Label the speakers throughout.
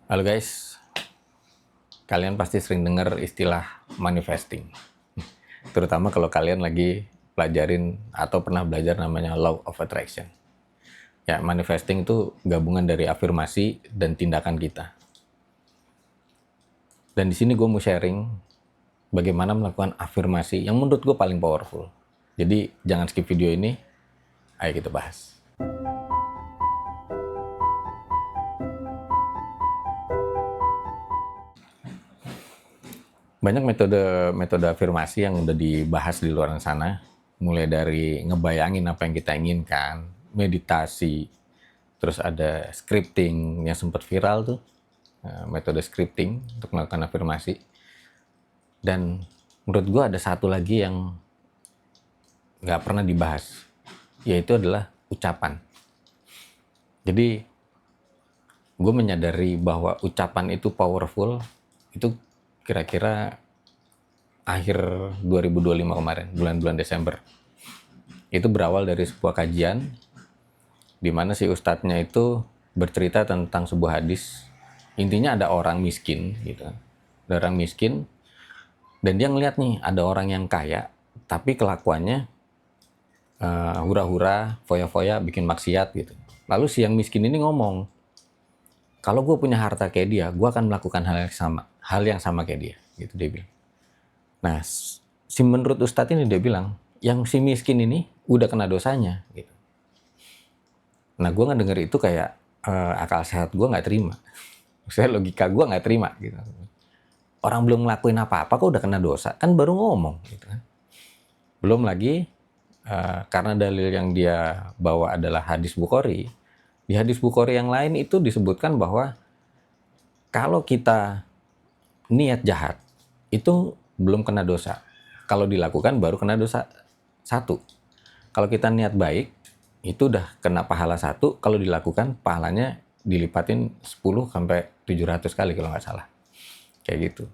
Speaker 1: Halo guys, kalian pasti sering dengar istilah manifesting. Terutama kalau kalian lagi pelajarin atau pernah belajar namanya Law of Attraction. Ya, manifesting itu gabungan dari afirmasi dan tindakan kita. Dan di sini gue mau sharing bagaimana melakukan afirmasi yang menurut gue paling powerful. Jadi jangan skip video ini, ayo kita bahas. Banyak metode afirmasi yang udah dibahas di luar sana, mulai dari ngebayangin apa yang kita inginkan, meditasi, terus ada scripting yang sempat viral tuh, metode scripting untuk melakukan afirmasi. Dan menurut gue ada satu lagi yang nggak pernah dibahas, yaitu adalah ucapan. Jadi gue menyadari bahwa ucapan itu powerful, itu kira-kira akhir 2025 kemarin, bulan-bulan Desember. Itu berawal dari sebuah kajian di mana si ustadznya itu bercerita tentang sebuah hadis. Intinya ada orang miskin gitu. Ada orang miskin dan dia ngeliat nih ada orang yang kaya tapi kelakuannya hura-hura, foya-foya, bikin maksiat gitu. Lalu si yang miskin ini ngomong, kalau gue punya harta kayak dia, gue akan melakukan hal yang sama kayak dia, gitu dia bilang. Nah, si menurut Ustadz ini dia bilang, yang si miskin ini udah kena dosanya, gitu. Nah, gue ngedenger itu kayak akal sehat gue nggak terima. Maksudnya logika gue nggak terima, gitu. Orang belum ngelakuin apa-apa kok udah kena dosa, kan baru ngomong, gitu kan. Belum lagi karena dalil yang dia bawa adalah hadis Bukhari. Di hadis Bukhari yang lain itu disebutkan bahwa kalau kita niat jahat itu belum kena dosa. Kalau dilakukan baru kena dosa satu. Kalau kita niat baik itu udah kena pahala satu. Kalau dilakukan pahalanya dilipatin 10 sampai 700 kali kalau nggak salah. Kayak gitu.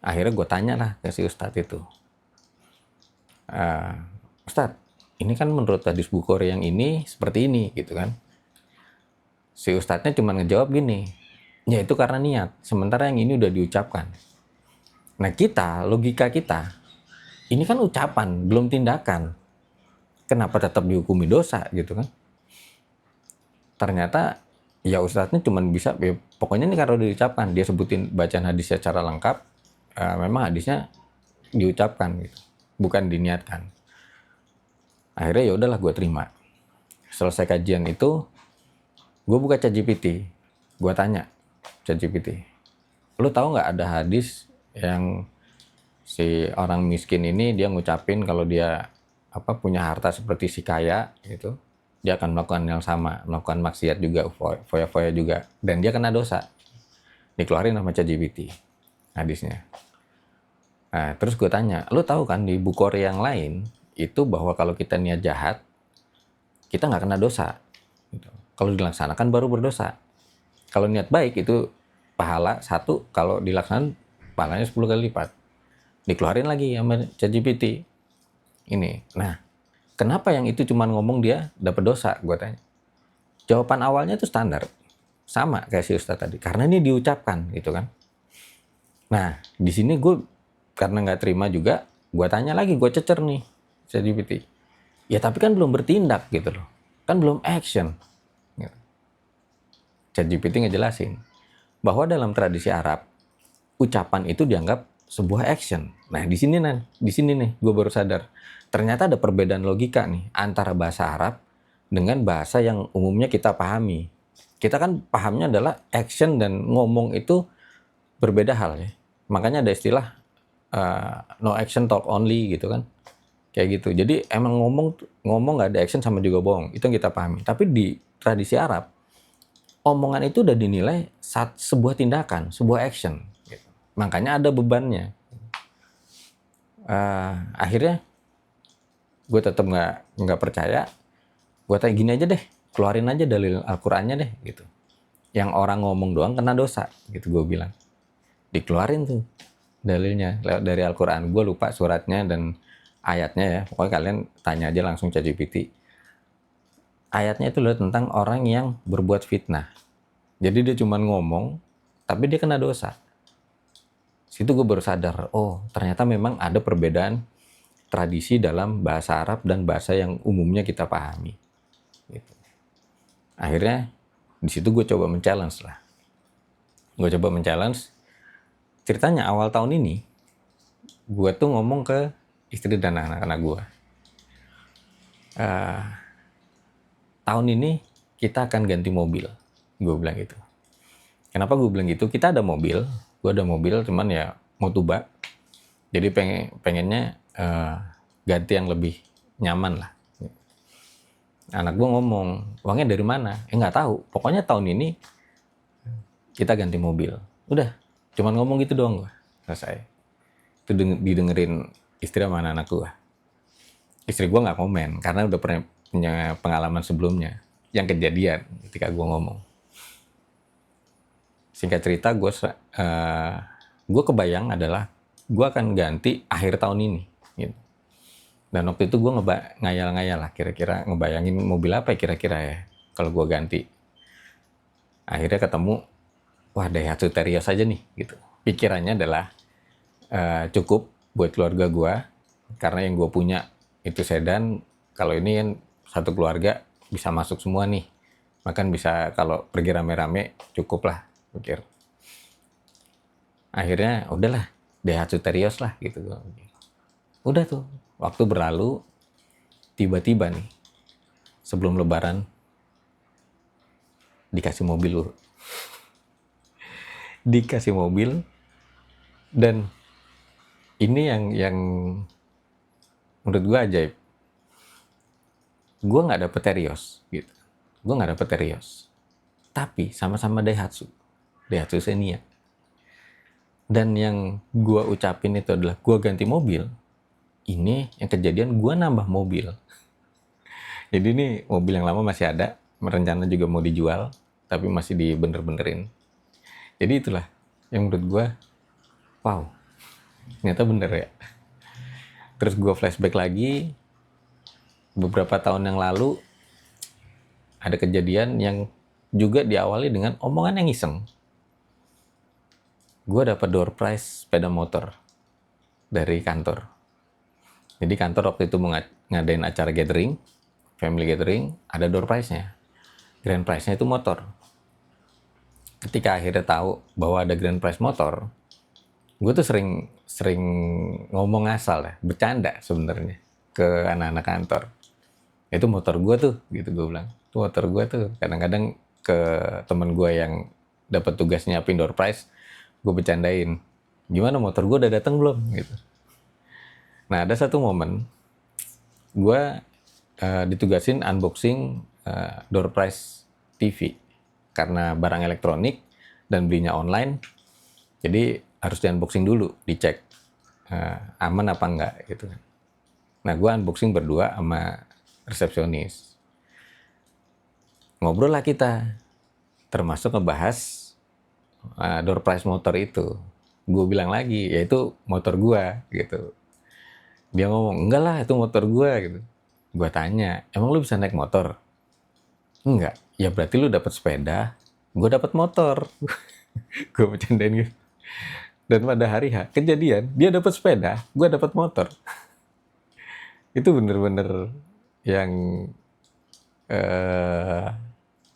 Speaker 1: Akhirnya gue tanya lah ke si Ustadz itu. Ustadz, ini kan menurut hadis Bukhari yang ini seperti ini gitu kan. Si Ustadznya cuma ngejawab gini, ya itu karena niat. Sementara yang ini udah diucapkan. Nah kita, logika kita, ini kan ucapan, belum tindakan. Kenapa tetap dihukumi dosa gitu kan? Ternyata ya ustadznya cuma bisa, ya, pokoknya ini karena udah diucapkan. Dia sebutin bacaan hadisnya secara lengkap, memang hadisnya diucapkan gitu, bukan diniatkan. Akhirnya ya udahlah gue terima. Selesai kajian itu, gue buka ChatGPT, gue tanya ChatGPT, lu tahu nggak ada hadis yang si orang miskin ini dia ngucapin kalau dia punya harta seperti si kaya gitu, dia akan melakukan yang sama, melakukan maksiat juga, foya-foya juga, dan dia kena dosa. Dikeluarin sama ChatGPT hadisnya. Nah, terus gue tanya, lu tahu kan di Bukhari yang lain itu bahwa kalau kita niat jahat kita nggak kena dosa gitu. Kalau dilaksanakan baru berdosa. Kalau niat baik itu pahala satu, kalau dilaksanakan pahalanya 10 kali lipat. Dikeluarin lagi sama ChatGPT ini. Nah, kenapa yang itu cuma ngomong dia dapat dosa? Gue tanya. Jawaban awalnya itu standar, sama kayak si Ustadz tadi, karena ini diucapkan gitu kan. Nah, di sini gue karena nggak terima juga, gue tanya lagi, gue cecer nih ChatGPT. Ya tapi kan belum bertindak gitu loh, kan belum action. ChatGPT ngejelasin bahwa dalam tradisi Arab, ucapan itu dianggap sebuah action. Nah, di sini nih gue baru sadar. Ternyata ada perbedaan logika nih antara bahasa Arab dengan bahasa yang umumnya kita pahami. Kita kan pahamnya adalah action dan ngomong itu berbeda hal ya. Makanya ada istilah no action talk only gitu kan. Kayak gitu. Jadi emang ngomong nggak ada action sama juga bohong. Itu yang kita pahami. Tapi di tradisi Arab, omongan itu udah dinilai sebuah tindakan, sebuah action. Gitu. Makanya ada bebannya. Akhirnya gue tetap nggak percaya. Gue tanya gini aja deh, keluarin aja dalil Al-Qur'annya deh, gitu. Yang orang ngomong doang kena dosa, gitu gue bilang. Dikeluarin tuh dalilnya lewat dari Al-Qur'an. Gue lupa suratnya dan ayatnya ya. Pokoknya kalian tanya aja langsung ChatGPT. Ayatnya itu adalah tentang orang yang berbuat fitnah. Jadi dia cuma ngomong, tapi dia kena dosa. Situ gue baru sadar, oh ternyata memang ada perbedaan tradisi dalam bahasa Arab dan bahasa yang umumnya kita pahami. Gitu. Akhirnya di situ gue coba men-challenge lah. Gue coba men-challenge. Ceritanya awal tahun ini, gue tuh ngomong ke istri dan anak-anak gue. Tahun ini kita akan ganti mobil. Gue bilang gitu. Kenapa gue bilang gitu? Kita ada mobil. Gue ada mobil, cuman ya mau tuba. Jadi pengennya ganti yang lebih nyaman lah. Anak gue ngomong, uangnya dari mana? Nggak tahu. Pokoknya tahun ini kita ganti mobil. Udah, cuman ngomong gitu doang gue. Selesai. Itu didengerin istri sama anak gue. Istri gue nggak komen karena udah punya pengalaman sebelumnya yang kejadian ketika gue ngomong. Singkat cerita, gue kebayang adalah gue akan ganti akhir tahun ini. Gitu. Dan waktu itu gue ngayal-ngayal lah, kira-kira ngebayangin mobil apa ya kira-kira ya kalau gue ganti. Akhirnya ketemu, wah Daihatsu Terios aja nih gitu. Pikirannya adalah cukup buat keluarga gue, karena yang gue punya itu sedan. Kalau ini kan satu keluarga bisa masuk semua nih, makan bisa kalau pergi rame-rame cukup lah pikir. Akhirnya udahlah Daihatsu Terios lah gitu. Udah tuh, waktu berlalu, tiba-tiba nih sebelum lebaran dikasih mobil lu. Dikasih mobil, dan ini yang menurut gue ajaib. Gue nggak dapet Terios gitu. Gue nggak dapet Terios, tapi sama-sama Daihatsu Xenia. Dan yang gue ucapin itu adalah gue ganti mobil. Ini yang kejadian gue nambah mobil. Jadi ini mobil yang lama masih ada, rencana juga mau dijual, tapi masih dibener-benerin. Jadi itulah yang menurut gue, wow, ternyata bener ya. Terus gue flashback lagi, beberapa tahun yang lalu, ada kejadian yang juga diawali dengan omongan yang iseng. Gue dapat door prize sepeda motor dari kantor. Jadi kantor waktu itu mau ngadain acara gathering, family gathering, ada door prize-nya. Grand prize-nya itu motor. Ketika akhirnya tahu bahwa ada grand prize motor, gue tuh sering ngomong asal ya, bercanda sebenarnya ke anak-anak kantor. Itu motor gue tuh, gitu gue bilang. Itu motor gue tuh. Kadang-kadang ke teman gue yang dapat tugas nyiapin door prize, gue bercandain, gimana motor gue udah datang belum gitu. Nah ada satu momen gue ditugasin unboxing door prize TV karena barang elektronik dan belinya online, jadi harus di unboxing dulu, dicek aman apa enggak gitu. Nah gue unboxing berdua sama resepsionis, ngobrol lah kita, termasuk ngebahas door prize motor itu. Gue bilang lagi, ya itu motor gue gitu. Dia ngomong, enggak lah itu motor gue gitu. Gue tanya, emang lu bisa naik motor? Enggak. Ya berarti lu dapat sepeda, gue dapat motor. Gue bercandain gitu. Dan pada hari H, kejadian, dia dapat sepeda, gue dapat motor. Itu bener-bener yang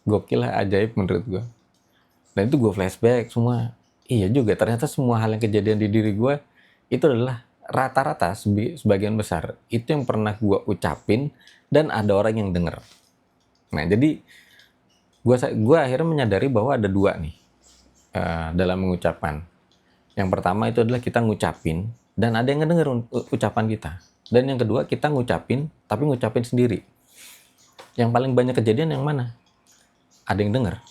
Speaker 1: gokil lah, ajaib menurut gue. Dan itu gue flashback semua. Iya juga, ternyata semua hal yang kejadian di diri gue itu adalah rata-rata sebagian besar itu yang pernah gue ucapin dan ada orang yang denger. Nah jadi gue akhirnya menyadari bahwa ada dua nih dalam mengucapkan. Yang pertama itu adalah kita ngucapin dan ada yang ngedenger ucapan kita. Dan yang kedua kita ngucapin tapi ngucapin sendiri. Yang paling banyak kejadian yang mana? Ada yang denger.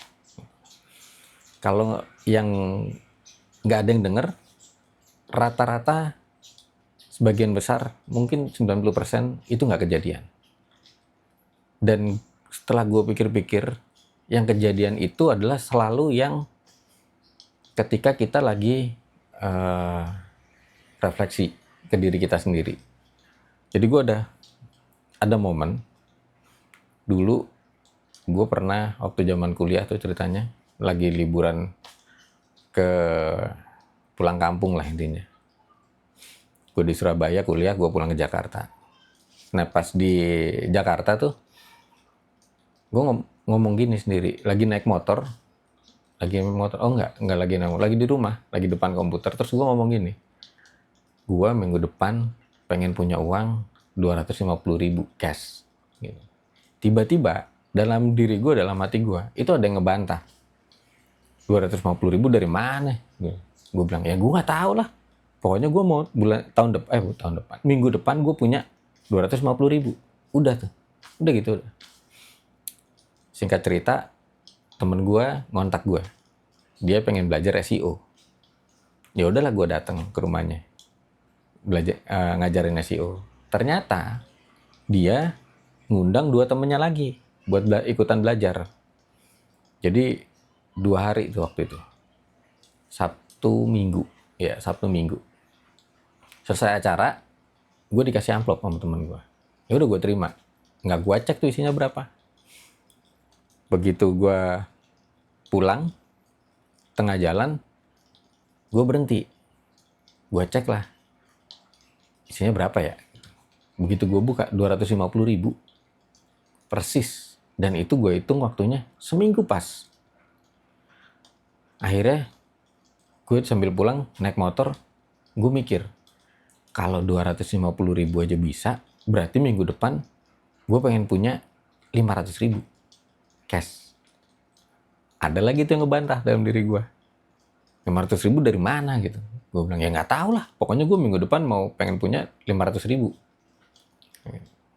Speaker 1: Kalau yang nggak ada yang denger, rata-rata sebagian besar, mungkin 90% itu nggak kejadian. Dan setelah gue pikir-pikir, yang kejadian itu adalah selalu yang ketika kita lagi refleksi ke diri kita sendiri. Jadi gue ada momen, dulu gue pernah waktu zaman kuliah tuh ceritanya, lagi liburan ke pulang kampung lah intinya. Gue di Surabaya kuliah, gue pulang ke Jakarta. Nah pas di Jakarta tuh gue ngomong gini sendiri, lagi naik motor, oh enggak lagi naik motor, lagi di rumah, lagi depan komputer. Terus gue ngomong gini, gue minggu depan pengen punya uang 250.000 cash gitu. Tiba-tiba dalam diri gue, dalam hati gue itu ada yang ngebantah, 250.000 dari mana gitu. Gue bilang ya gue nggak tahu lah, pokoknya gue mau tahun depan minggu depan gue punya 250.000. Udah tuh, udah gitu. Singkat cerita, temen gue ngontak gue, dia pengen belajar SEO. Ya udahlah gue datang ke rumahnya, belajar ngajarin SEO. Ternyata dia ngundang 2 temennya lagi buat ikutan belajar. Jadi 2 hari itu waktu itu, Sabtu Minggu. Selesai acara, gue dikasih amplop sama temen gue. Ya udah gue terima, nggak gue cek tuh isinya berapa. Begitu gue pulang, tengah jalan, gue berhenti. Gue cek lah, isinya berapa ya. Begitu gue buka, 250.000 persis. Dan itu gue hitung waktunya seminggu pas. Akhirnya gue sambil pulang naik motor, gue mikir, kalau 250.000 aja bisa, berarti minggu depan gue pengen punya 500.000 cash. Ada lagi tuh yang ngebantah dalam diri gue, 500.000 dari mana gitu. Gue bilang ya nggak tahu lah, pokoknya gue minggu depan mau pengen punya 500.000.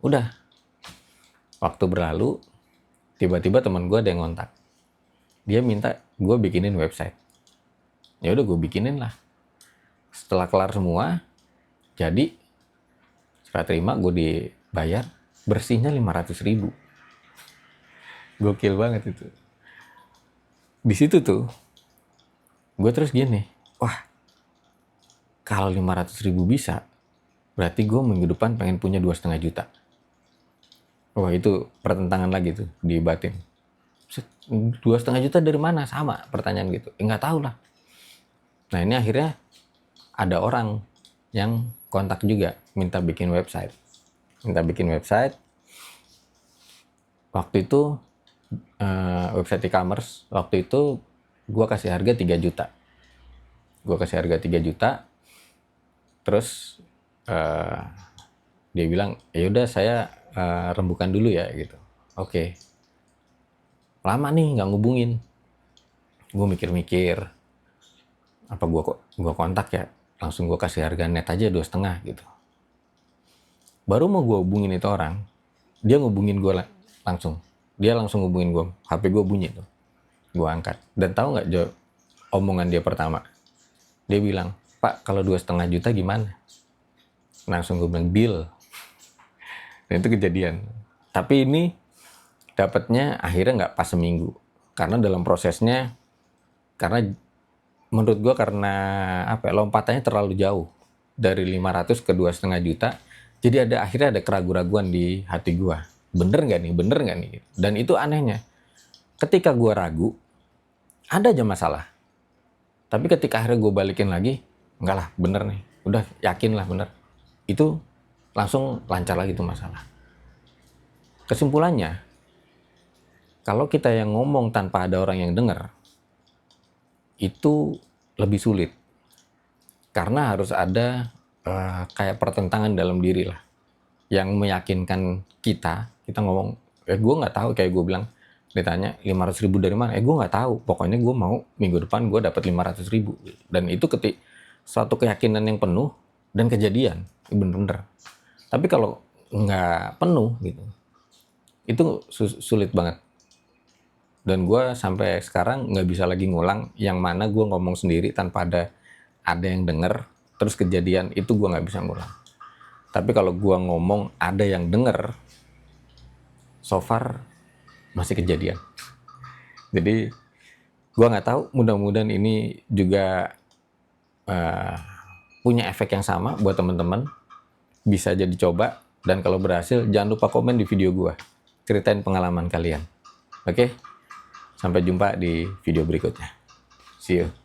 Speaker 1: Udah, waktu berlalu, tiba-tiba teman gue ada yang ngontak. Dia minta gue bikinin website. Ya udah gue bikinin lah. Setelah kelar semua, jadi serah terima, gue dibayar, bersihnya 500.000. Gokil banget itu. Di situ tuh, gue terus gini, wah, kalau 500.000 bisa, berarti gue minggu depan pengen punya 2,5 juta. Wah itu pertentangan lagi tuh di batin. 2,5 juta dari mana? Sama pertanyaan gitu. Nggak tahu lah. Nah ini akhirnya ada orang yang kontak juga, minta bikin website. Waktu itu website e-commerce, waktu itu gue kasih harga 3 juta. Terus dia bilang, ya udah saya rembukan dulu ya gitu. Oke. Lama nih nggak ngubungin. Gue mikir-mikir, apa gue kontak ya, langsung gue kasih harga net aja 2,5 gitu. Baru mau gue hubungin itu orang, dia ngubungin gue langsung. Dia langsung ngubungin gue, HP gue bunyi tuh. Gue angkat. Dan tahu nggak omongan dia pertama? Dia bilang, Pak kalau 2,5 juta gimana? Langsung gue bilang deal. Dan itu kejadian. Tapi ini dapatnya akhirnya nggak pas seminggu. Karena dalam prosesnya, karena menurut gue karena lompatannya terlalu jauh. Dari 500 ke 2,5 juta. Jadi akhirnya ada keraguan-raguan di hati gue. Bener nggak nih? Dan itu anehnya. Ketika gue ragu, ada aja masalah. Tapi ketika akhirnya gue balikin lagi, enggak lah, bener nih. Udah yakin lah bener. Itu langsung lancar lagi tuh masalah. Kesimpulannya, kalau kita yang ngomong tanpa ada orang yang dengar, itu lebih sulit. Karena harus ada kayak pertentangan dalam diri lah. Yang meyakinkan kita ngomong, gue nggak tahu, kayak gue bilang, ditanya 500.000 dari mana? Gue nggak tahu. Pokoknya gue mau minggu depan gue dapat 500.000. Dan itu suatu keyakinan yang penuh dan kejadian, bener-bener. Tapi kalau nggak penuh gitu, itu sulit banget. Dan gue sampai sekarang nggak bisa lagi ngulang yang mana gue ngomong sendiri tanpa ada yang denger, terus kejadian, itu gue nggak bisa ngulang. Tapi kalau gue ngomong ada yang denger, so far masih kejadian. Jadi gue nggak tahu, mudah-mudahan ini juga punya efek yang sama buat teman-teman. Bisa jadi coba, dan kalau berhasil jangan lupa komen di video gue, ceritain pengalaman kalian. Oke, sampai jumpa di video berikutnya. See you.